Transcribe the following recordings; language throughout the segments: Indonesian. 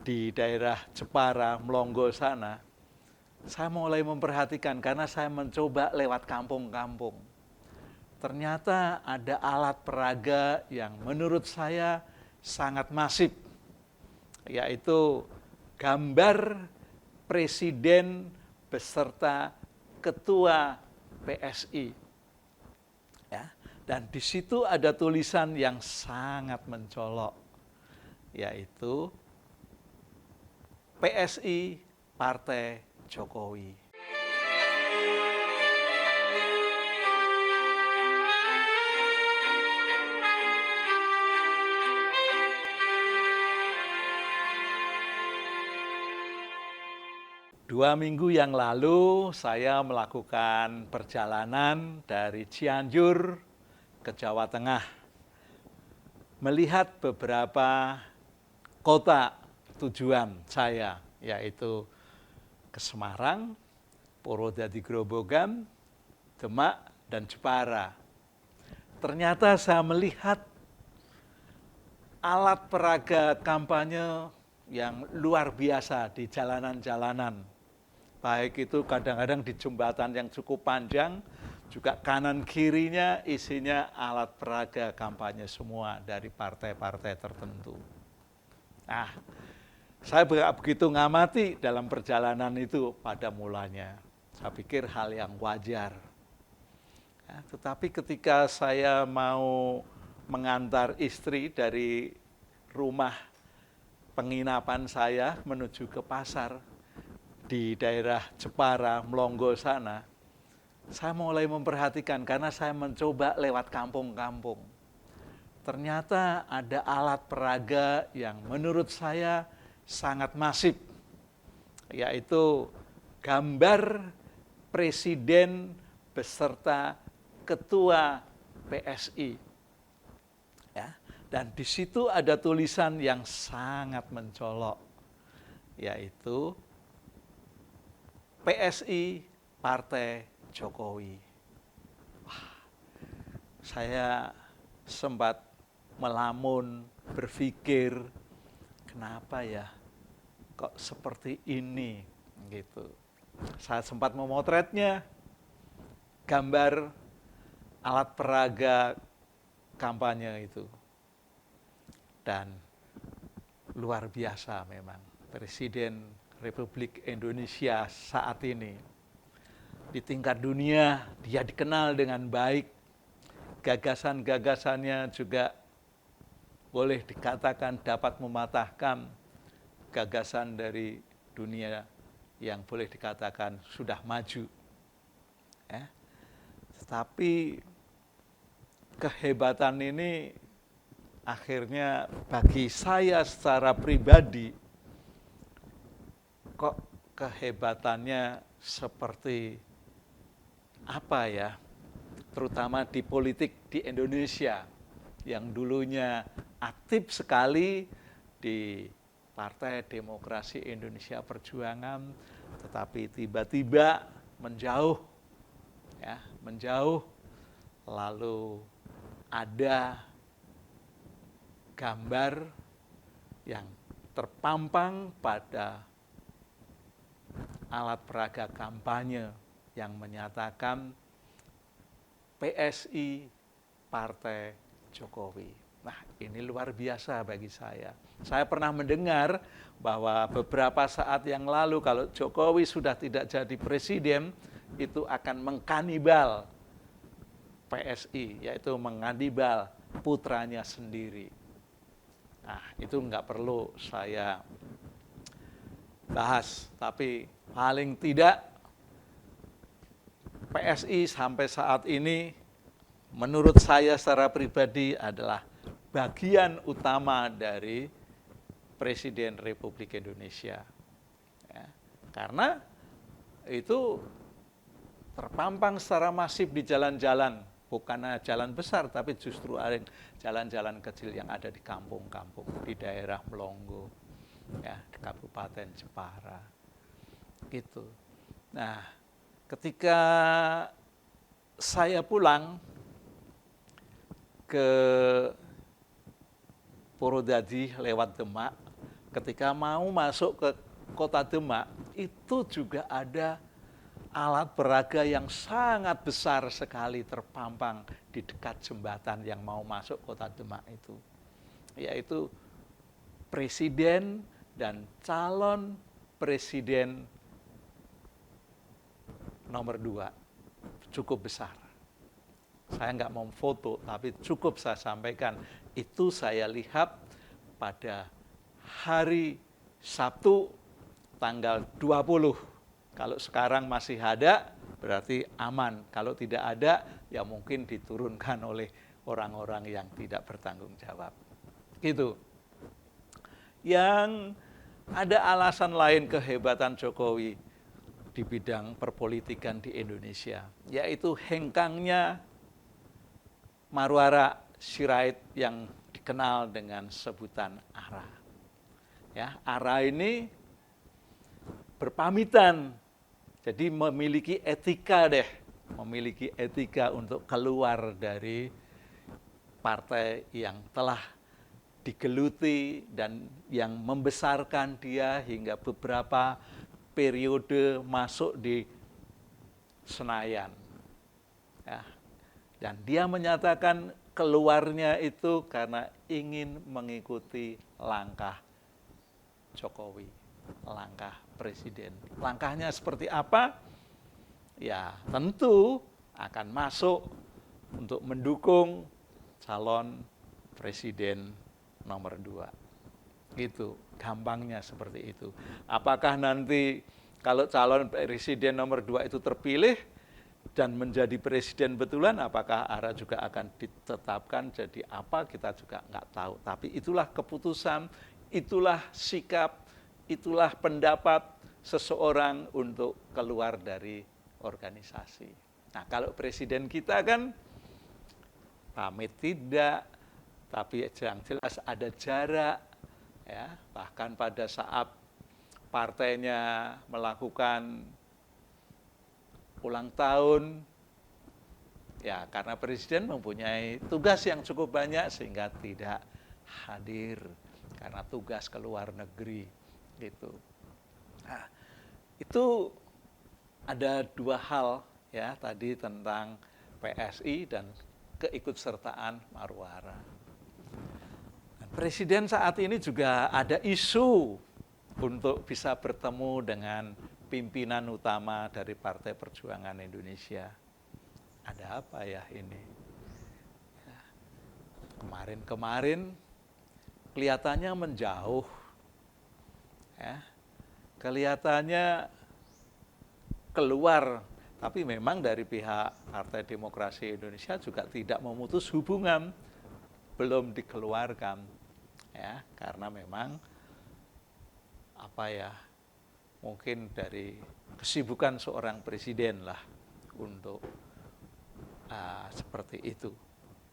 di daerah Jepara, Melongo sana, saya mulai memperhatikan karena saya mencoba lewat kampung-kampung. Ternyata ada alat peraga yang menurut saya sangat masif, yaitu gambar presiden beserta ketua PSI. Ya, dan di situ ada tulisan yang sangat mencolok, yaitu PSI Partai Jokowi. Dua minggu yang lalu saya melakukan perjalanan dari Cianjur ke Jawa Tengah, melihat beberapa kota tujuan saya, yaitu ke Semarang, Purwodadi Grobogan, Demak, dan Jepara. Ternyata saya melihat alat peraga kampanye yang luar biasa di jalanan-jalanan. Baik itu kadang-kadang di jembatan yang cukup panjang, juga kanan kirinya isinya alat peraga kampanye semua dari partai-partai tertentu. Nah, saya begitu ngamati dalam perjalanan itu pada mulanya. Saya pikir hal yang wajar. Ya, tetapi ketika saya mau mengantar istri dari rumah penginapan saya menuju ke pasar di daerah Jepara, Melongo sana, saya mulai memperhatikan karena saya mencoba lewat kampung-kampung. Ternyata ada alat peraga yang menurut saya sangat masif, yaitu gambar presiden beserta ketua PSI. Ya, dan di situ ada tulisan yang sangat mencolok, yaitu PSI Partai Jokowi. Wah, saya sempat melamun, berpikir, kenapa ya kok seperti ini gitu. Saya sempat memotretnya, gambar alat peraga kampanye itu. Dan luar biasa memang Presiden Republik Indonesia saat ini. Di tingkat dunia dia dikenal dengan baik. Gagasan-gagasannya juga boleh dikatakan dapat mematahkan gagasan dari dunia yang boleh dikatakan sudah maju. Ya. Tetapi kehebatan ini akhirnya bagi saya secara pribadi, kok kehebatannya seperti apa ya, terutama di politik di Indonesia yang dulunya aktif sekali di Partai Demokrasi Indonesia Perjuangan, tetapi tiba-tiba menjauh, ya, menjauh, lalu ada gambar yang terpampang pada alat peraga kampanye yang menyatakan PSI Partai Jokowi. Nah, ini luar biasa bagi saya. Saya pernah mendengar bahwa beberapa saat yang lalu kalau Jokowi sudah tidak jadi presiden, itu akan mengkanibal PSI, yaitu mengkanibal putranya sendiri. Nah, itu nggak perlu saya bahas, tapi paling tidak PSI sampai saat ini menurut saya secara pribadi adalah bagian utama dari Presiden Republik Indonesia. Ya, karena itu terpampang secara masif di jalan-jalan, bukan jalan besar, tapi justru ada jalan-jalan kecil yang ada di kampung-kampung, di daerah Melongo, ya, di Kabupaten Jepara, gitu. Nah, ketika saya pulang ke Purwodadi lewat Demak, ketika mau masuk ke kota Demak, itu juga ada alat peraga yang sangat besar sekali terpampang di dekat jembatan yang mau masuk kota Demak itu. Yaitu presiden dan calon presiden nomor 2. Cukup besar. Saya nggak mau foto, tapi cukup saya sampaikan. Itu saya lihat pada hari Sabtu tanggal 20. Kalau sekarang masih ada, berarti aman. Kalau tidak ada, ya mungkin diturunkan oleh orang-orang yang tidak bertanggung jawab. Gitu. Yang ada alasan lain kehebatan Jokowi di bidang perpolitikan di Indonesia, yaitu hengkangnya Marwara Sirait yang dikenal dengan sebutan ARA. Ya, ARA ini berpamitan, jadi memiliki etika untuk keluar dari partai yang telah digeluti dan yang membesarkan dia hingga beberapa periode masuk di Senayan. Ya. Dan dia menyatakan keluarnya itu karena ingin mengikuti langkah Jokowi, langkah presiden. Langkahnya seperti apa? Ya tentu akan masuk untuk mendukung calon presiden nomor 2. Gitu, gampangnya seperti itu. Apakah nanti kalau calon presiden nomor 2 itu terpilih dan menjadi presiden betulan, apakah ARA juga akan ditetapkan jadi apa, kita juga nggak tahu. Tapi itulah keputusan, itulah sikap, itulah pendapat seseorang untuk keluar dari organisasi. Nah, kalau presiden kita kan pamit tidak, tapi yang jelas ada jarak, ya. Bahkan pada saat partainya melakukan ulang tahun, ya karena presiden mempunyai tugas yang cukup banyak sehingga tidak hadir karena tugas ke luar negeri, gitu. Nah, itu ada 2 hal ya tadi tentang PSI dan keikutsertaan Marwara. Presiden saat ini juga ada isu untuk bisa bertemu dengan pimpinan utama dari Partai Perjuangan Indonesia. Ada apa ya ini? Kemarin-kemarin kelihatannya menjauh, ya. Kelihatannya keluar, tapi memang dari pihak Partai Demokrasi Indonesia juga tidak memutus hubungan, belum dikeluarkan, ya, karena memang mungkin dari kesibukan seorang presiden lah untuk seperti itu.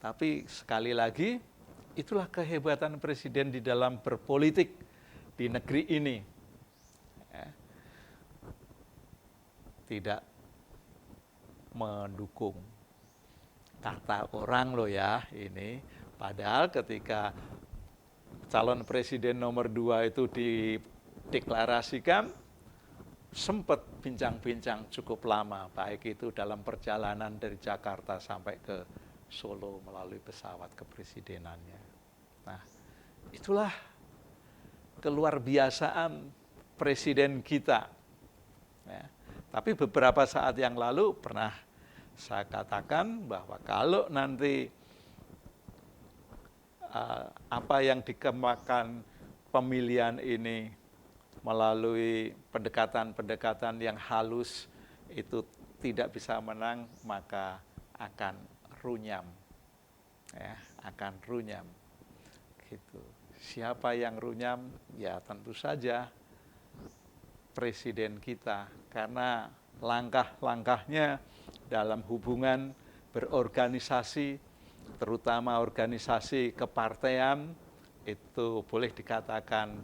Tapi sekali lagi, itulah kehebatan presiden di dalam berpolitik di negeri ini. Ya. Tidak mendukung kata orang loh ya ini. Padahal ketika calon presiden nomor 2 itu dideklarasikan, sempat bincang-bincang cukup lama, baik itu dalam perjalanan dari Jakarta sampai ke Solo melalui pesawat kepresidenannya. Nah, itulah keluar biasaan presiden kita. Ya. Tapi beberapa saat yang lalu pernah saya katakan bahwa kalau nanti apa yang dikemukakan pemilihan ini melalui pendekatan-pendekatan yang halus itu tidak bisa menang, maka akan runyam. Ya, akan runyam. Gitu. Siapa yang runyam? Ya tentu saja presiden kita, karena langkah-langkahnya dalam hubungan berorganisasi, terutama organisasi kepartean, itu boleh dikatakan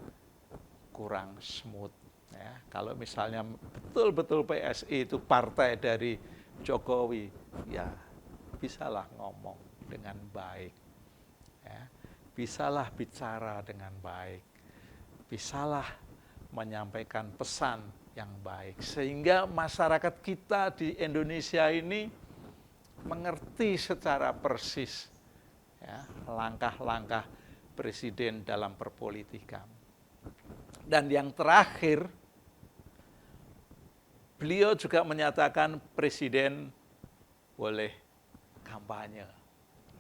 kurang smooth. Ya. Kalau misalnya betul-betul PSI itu partai dari Jokowi, ya bisalah ngomong dengan baik, ya. Bisalah bicara dengan baik. bisalah menyampaikan pesan yang baik. Sehingga masyarakat kita di Indonesia ini mengerti secara persis ya, langkah-langkah presiden dalam perpolitikan. Dan yang terakhir, beliau juga menyatakan presiden boleh kampanye.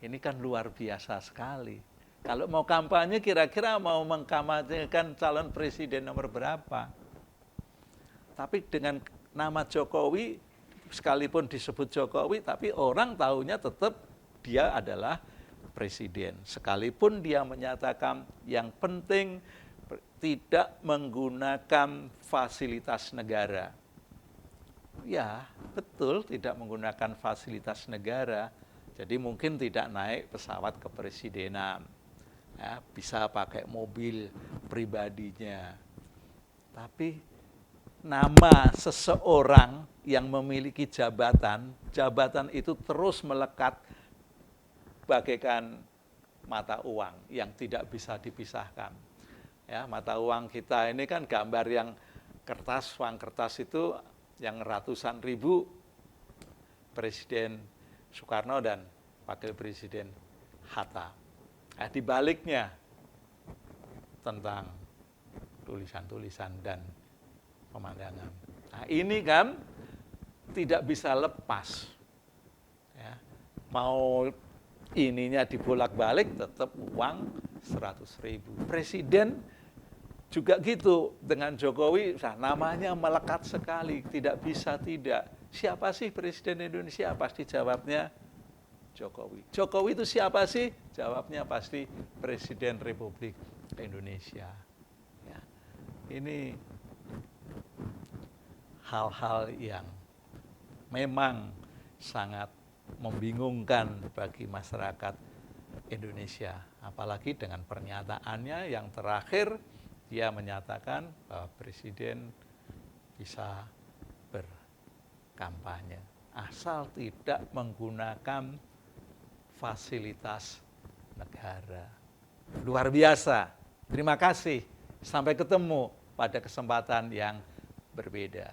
Ini kan luar biasa sekali. Kalau mau kampanye, kira-kira mau mengkampanyekan calon presiden nomor berapa? Tapi dengan nama Jokowi, sekalipun disebut Jokowi, tapi orang tahunya tetap dia adalah presiden. Sekalipun dia menyatakan yang penting tidak menggunakan fasilitas negara. Ya, betul tidak menggunakan fasilitas negara. Jadi mungkin tidak naik pesawat kepresidenan. Ya, bisa pakai mobil pribadinya. Tapi nama seseorang yang memiliki jabatan, jabatan itu terus melekat bagaikan mata uang yang tidak bisa dipisahkan. Ya, mata uang kita ini kan gambar yang kertas, uang kertas itu yang ratusan ribu Presiden Soekarno dan Wakil Presiden Hatta. Di baliknya tentang tulisan-tulisan dan pemandangan. Nah, ini kan tidak bisa lepas. Ya. Mau ininya dibolak-balik tetap uang 100.000. Presiden juga gitu, dengan Jokowi, namanya melekat sekali, tidak bisa tidak. Siapa sih Presiden Indonesia? Pasti jawabnya Jokowi. Jokowi itu siapa sih? Jawabnya pasti Presiden Republik Indonesia. Ya. Ini hal-hal yang memang sangat membingungkan bagi masyarakat Indonesia. Apalagi dengan pernyataannya yang terakhir, dia menyatakan bahwa presiden bisa berkampanye asal tidak menggunakan fasilitas negara. Luar biasa. Terima kasih. Sampai ketemu pada kesempatan yang berbeda.